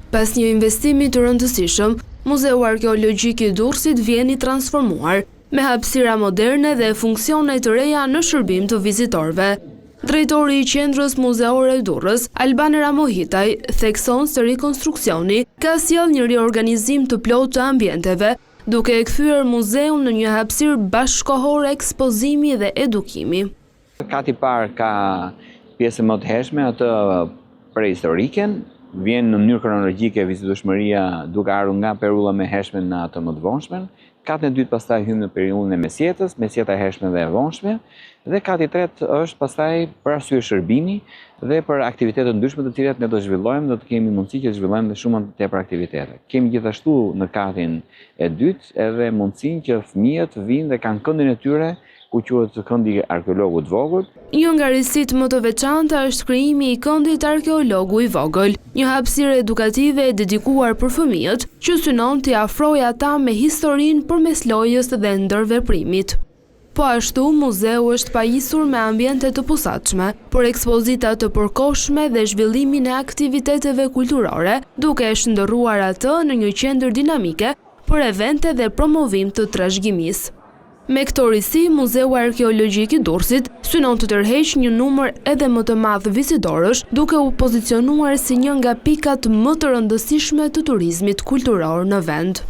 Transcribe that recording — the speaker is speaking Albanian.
Pas një investimi të rëndësishëm, Muzeu Arkeologjik i Durrësit vjen i transformuar, me hapësira moderne dhe funksione të reja në shërbim të vizitorëve. Drejtori i Qendrës Muzeore Durrës, Alban Ramohitaj, thekson se rikonstruksioni ka sjellë një riorganizim të plotë të ambienteve, duke e kthyer muzeun në një hapësirë bashkëkohore ekspozimi dhe edukimi. Kati parë ka pjesë më të hershme, atë prehistorike, vjen në mënyrë kronologjike vizitueshmëria duke ardhur nga perulla më e hershme në atë më të vonshmen. Kati e dytë pastaj hym në periudhën e mesjetës, mesjeta e hershme dhe e vonshme, dhe kati i tretë është pastaj për arsye shërbimi dhe për aktivitete të ndryshme të cilat ne do zhvillojmë, do të kemi mundësi që të zhvillojmë dhe shumë më tepër aktivitete. Kemi gjithashtu në katin e dytë edhe mundësinë që fëmijët vinë dhe kanë këndin e tyre, ku quhet këndi arkeologu i vogël. Një nga risitë më të veçanta është krijimi i këndit arkeologu i vogël, një hapësirë edukative e dedikuar për fëmijët, që synon t'i afrojë ata me historinë përmes lojës dhe ndërveprimit. Po ashtu, muzeu është pajisur me ambiente të posaçme, por ekspozita të përkohshme dhe zhvillimin e aktiviteteve kulturore, duke e shndërruar atë në një qendër dinamike për evente dhe promovim të trashëgimisë. Me këto risi, Muzeu Arkeologjik i Durrësit synon të tërheqë një numër edhe më të madh vizitorësh, duke u pozicionuar si një nga pikat më të rëndësishme të turizmit kulturor në vend.